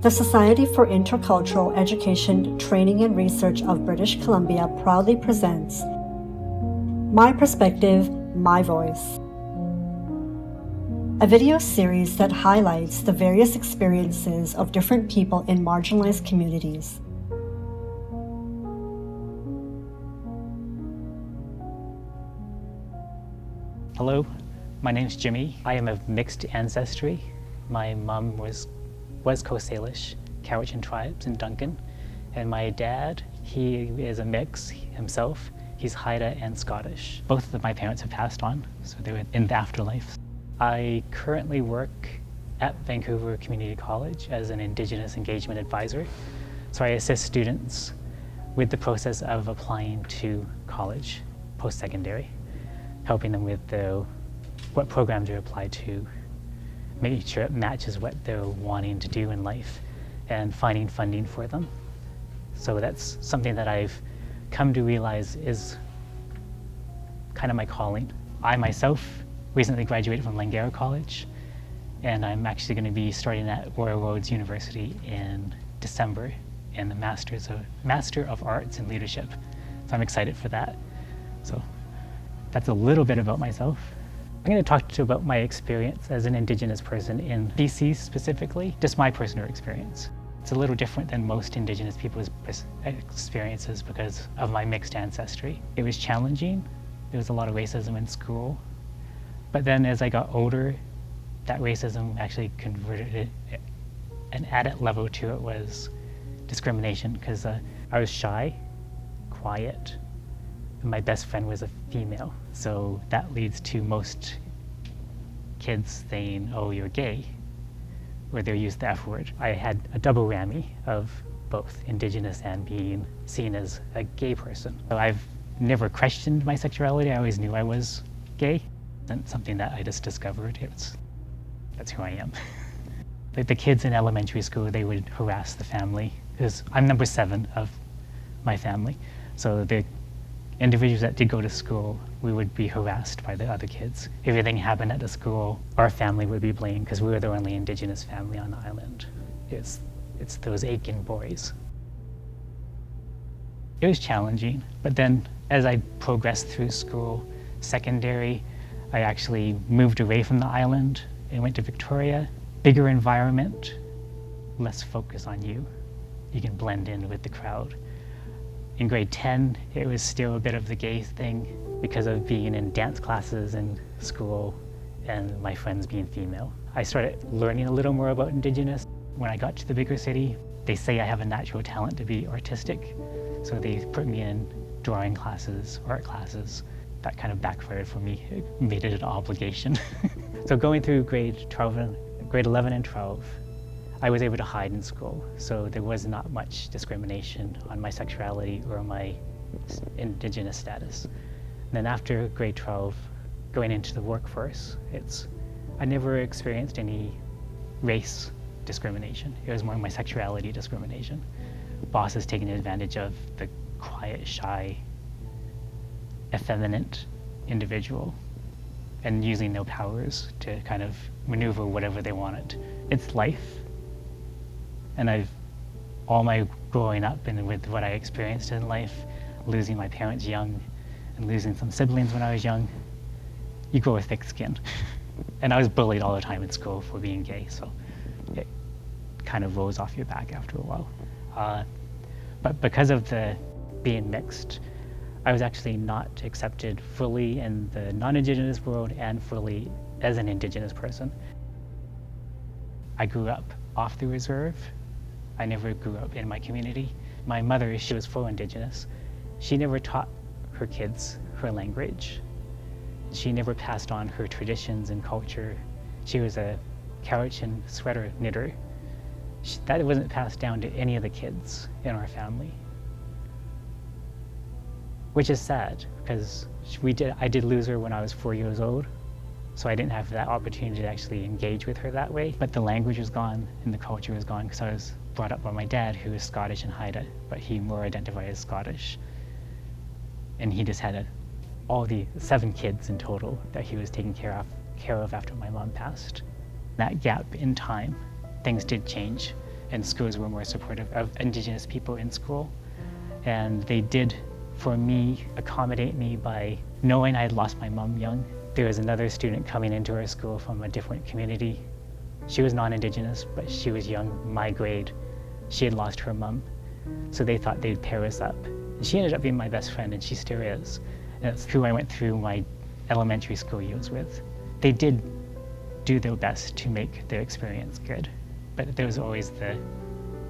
The Society for Intercultural Education, Training and Research of British Columbia proudly presents My Perspective, My Voice, a video series that highlights the various experiences of different people in marginalized communities. Hello, my name is Jimmy. I am of mixed ancestry. My mom was Coast Salish, Cowichan tribes in Duncan, and my dad, he is a mix himself. He's Haida and Scottish. Both of my parents have passed on, so they were in the afterlife. I currently work at Vancouver Community College as an Indigenous Engagement Advisor. So I assist students with the process of applying to college, post-secondary, helping them with what program to apply to, making sure it matches what they're wanting to do in life, and finding funding for them. So that's something that I've come to realize is kind of my calling. I myself recently graduated from Langara College, and I'm actually going to be starting at Royal Roads University in December in the Master of Arts in Leadership. So I'm excited for that. So that's a little bit about myself. I'm going to talk to you about my experience as an Indigenous person in BC specifically, just my personal experience. It's a little different than most Indigenous people's experiences because of my mixed ancestry. It was challenging. There was a lot of racism in school. But then as I got older, that racism actually converted it. An added level to it was discrimination because I was shy, quiet, and my best friend was a female. So that leads to most kids saying, oh, you're gay, or they'll use the F word. I had a double whammy of both Indigenous and being seen as a gay person. So I've never questioned my sexuality. I always knew I was gay. And something that I just discovered. That's who I am. Like the kids in elementary school, they would harass the family because I'm number 7 of my family. So the individuals that did go to school, we would be harassed by the other kids. If anything happened at the school, our family would be blamed because we were the only Indigenous family on the island. It's those Aiken boys. It was challenging, but then as I progressed through school, secondary, I actually moved away from the island and went to Victoria. Bigger environment, less focus on you. You can blend in with the crowd. In grade 10, it was still a bit of the gay thing because of being in dance classes in school and my friends being female. I started learning a little more about Indigenous. When I got to the bigger city, they say I have a natural talent to be artistic, so they put me in drawing classes, art classes. That kind of backfired for me. It made it an obligation. So going through grade 11 and 12, I was able to hide in school. So there was not much discrimination on my sexuality or my Indigenous status. And then after grade 12, going into the workforce, I never experienced any race discrimination. It was more my sexuality discrimination. Bosses taking advantage of the quiet, shy, effeminate individual and using their powers to kind of maneuver whatever they wanted. It's life. And all my growing up and with what I experienced in life, losing my parents young and losing some siblings when I was young, you grow a thick skin. And I was bullied all the time in school for being gay, so it kind of rolls off your back after a while. But because of the being mixed, I was actually not accepted fully in the non-Indigenous world and fully as an Indigenous person. I grew up off the reserve. I never grew up in my community. My mother, she was full Indigenous. She never taught her kids her language. She never passed on her traditions and culture. She was a Cowichan sweater knitter. That wasn't passed down to any of the kids in our family. Which is sad, because I did lose her when I was 4 years old, so I didn't have that opportunity to actually engage with her that way. But the language was gone and the culture was gone because I was brought up by my dad, who is Scottish and Haida, but he more identified as Scottish. And he just had all the 7 kids in total that he was taking care of after my mom passed. That gap in time, things did change. and schools were more supportive of Indigenous people in school. And they did, for me, accommodate me by knowing I had lost my mom young. There was another student coming into our school from a different community. She was non-Indigenous, but she was young, my grade. She had lost her mom, so they thought they'd pair us up. And she ended up being my best friend, and she still is. And that's who I went through my elementary school years with. They did do their best to make their experience good, but there was always the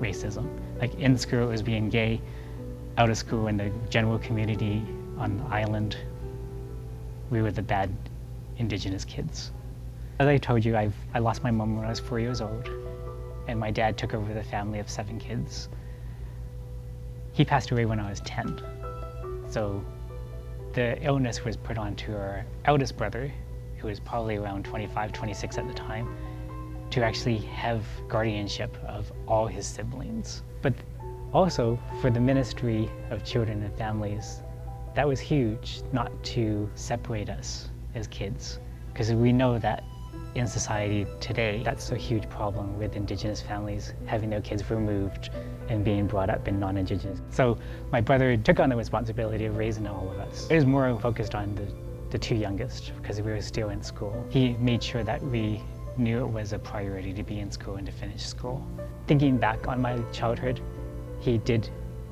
racism. Like in school, it was being gay. Out of school, in the general community on the island, we were the bad Indigenous kids. As I told you, I lost my mom when I was 4 years old, and my dad took over the family of 7 kids. He passed away when I was 10. So the illness was put onto our eldest brother, who was probably around 25, 26 at the time, to actually have guardianship of all his siblings. But also for the Ministry of Children and Families, that was huge, not to separate us as kids, because we know that in society today, that's a huge problem with Indigenous families having their kids removed and being brought up in non-Indigenous. So my brother took on the responsibility of raising all of us. It was more focused on the 2 youngest because we were still in school. He made sure that we knew it was a priority to be in school and to finish school. Thinking back on my childhood, he did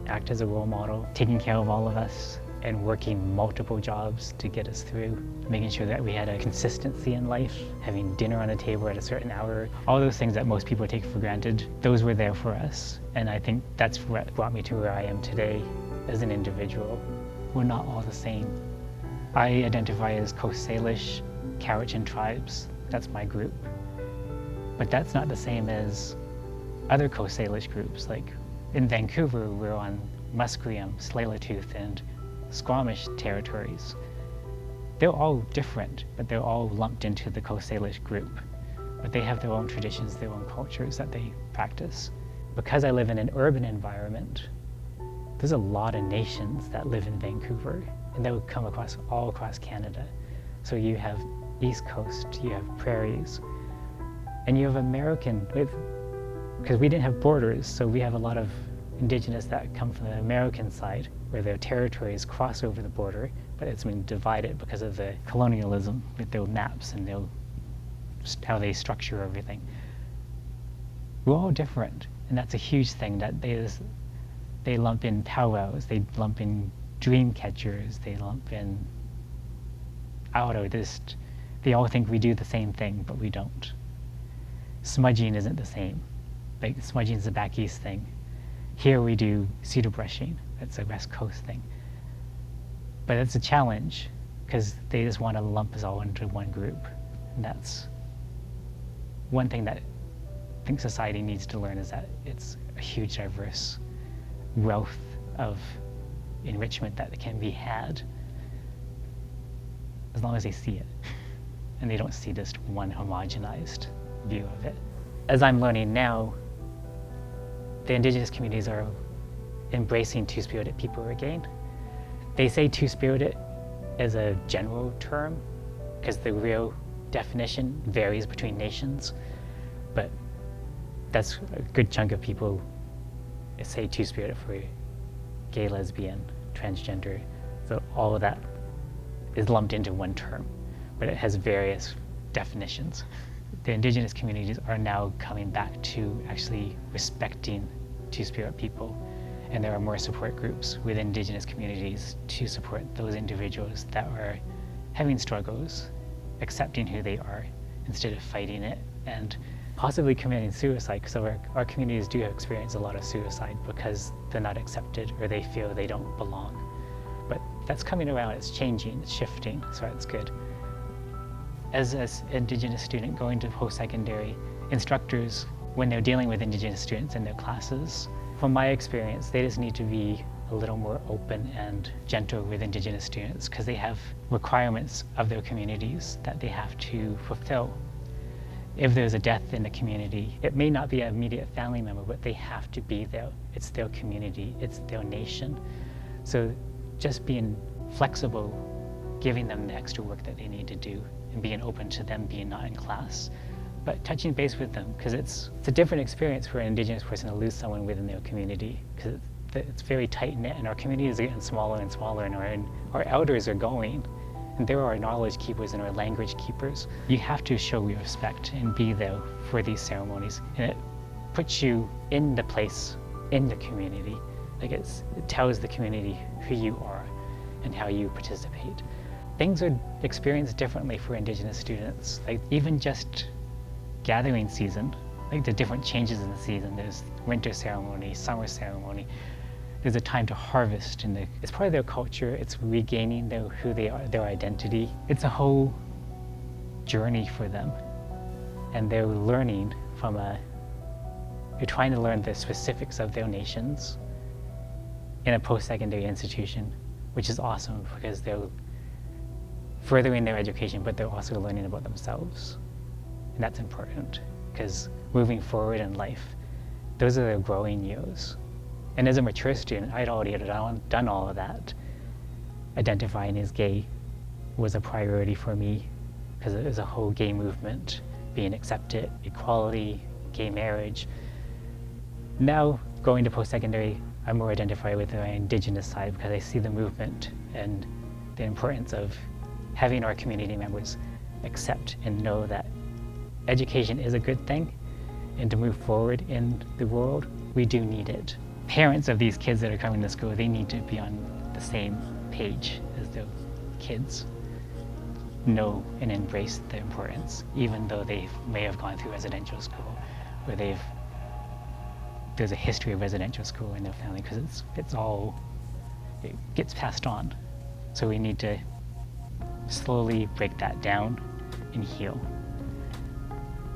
act as a role model, taking care of all of us and working multiple jobs to get us through, making sure that we had a consistency in life, having dinner on the table at a certain hour, all those things that most people take for granted, those were there for us. And I think that's what brought me to where I am today as an individual. We're not all the same. I identify as Coast Salish, Cowichan tribes. That's my group. But that's not the same as other Coast Salish groups. Like in Vancouver, we're on Musqueam, Tsleil-Waututh, and Squamish territories. They're all different, but they're all lumped into the Coast Salish group. But they have their own traditions, their own cultures that they practice. Because I live in an urban environment, there's a lot of nations that live in Vancouver, and they would come all across Canada. So you have East Coast, you have prairies, and you have American, because we didn't have borders, so we have a lot of Indigenous that come from the American side, where their territories cross over the border, but it's been divided because of the colonialism with their maps and how they structure everything. We're all different, and that's a huge thing that they lump in powwows, they lump in dream catchers, they lump in they all think we do the same thing, but we don't. Smudging isn't the same. Like smudging is a back east thing. Here we do cedar brushing. That's a West Coast thing. But it's a challenge because they just want to lump us all into one group. And that's one thing that I think society needs to learn, is that it's a huge diverse wealth of enrichment that can be had as long as they see it and they don't see just one homogenized view of it. As I'm learning now, the Indigenous communities are embracing Two-Spirited people again. They say Two-Spirited as a general term because the real definition varies between nations, but that's a good chunk of people say Two-Spirited for gay, lesbian, transgender. So all of that is lumped into one term, but it has various definitions. The Indigenous communities are now coming back to actually respecting Two-Spirit people, and there are more support groups with Indigenous communities to support those individuals that are having struggles, accepting who they are instead of fighting it and possibly committing suicide. So our communities do experience a lot of suicide because they're not accepted or they feel they don't belong. But that's coming around, it's changing, it's shifting, so it's good. As an Indigenous student going to post-secondary, instructors, when they're dealing with Indigenous students in their classes, from my experience, they just need to be a little more open and gentle with Indigenous students because they have requirements of their communities that they have to fulfill. If there's a death in the community, it may not be an immediate family member, but they have to be there. It's their community, it's their nation. So just being flexible, giving them the extra work that they need to do, and being open to them being not in class, but touching base with them, because it's a different experience for an Indigenous person to lose someone within their community, because it's very tight-knit, and our communities are getting smaller and smaller, and our elders are going, and they're our knowledge keepers and our language keepers. You have to show your respect and be there for these ceremonies, and it puts you in the place, in the community. Like it tells the community who you are and how you participate. Things are experienced differently for Indigenous students. Like even just gathering season, like the different changes in the season. There's winter ceremony, summer ceremony. There's a time to harvest, and it's part of their culture. It's regaining who they are, their identity. It's a whole journey for them, and they're learning they're trying to learn the specifics of their nations in a post-secondary institution, which is awesome because they're furthering their education, but they're also learning about themselves. And that's important because moving forward in life, those are their growing years. And as a mature student, I'd already done all of that. Identifying as gay was a priority for me because it was a whole gay movement, being accepted, equality, gay marriage. Now, going to post-secondary, I'm more identified with the Indigenous side because I see the movement and the importance of having our community members accept and know that education is a good thing, and to move forward in the world, we do need it. Parents of these kids that are coming to school, they need to be on the same page as their kids. Know and embrace the importance, even though they may have gone through residential school, or there's a history of residential school in their family, because it gets passed on. So we need to slowly break that down and heal.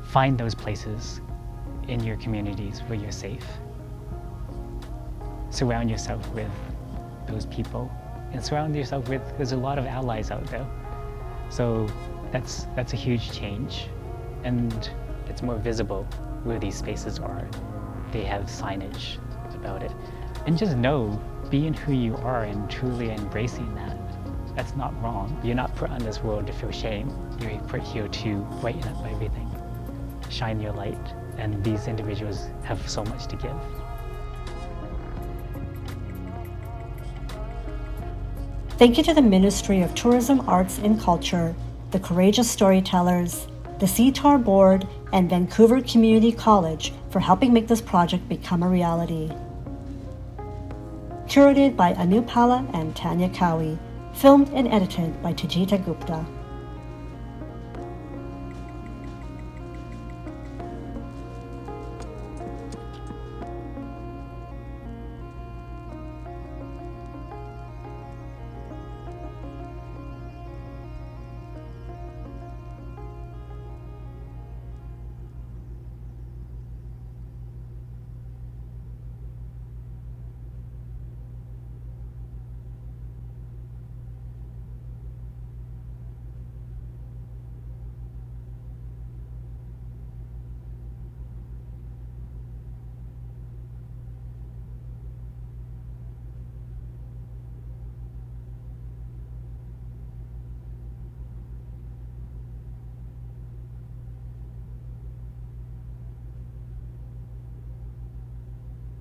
Find those places in your communities where you're safe. Surround yourself with those people, and surround yourself there's a lot of allies out there. So that's a huge change, and it's more visible where these spaces are. They have signage about it. And just know, being who you are and truly embracing that, that's not wrong. You're not put on this world to feel shame. You're put here to brighten up everything, shine your light, and these individuals have so much to give. Thank you to the Ministry of Tourism, Arts and Culture, the Courageous Storytellers, the CTAR Board, and Vancouver Community College for helping make this project become a reality. Curated by Anu Pala and Tanya Cowie, filmed and edited by Tejita Gupta.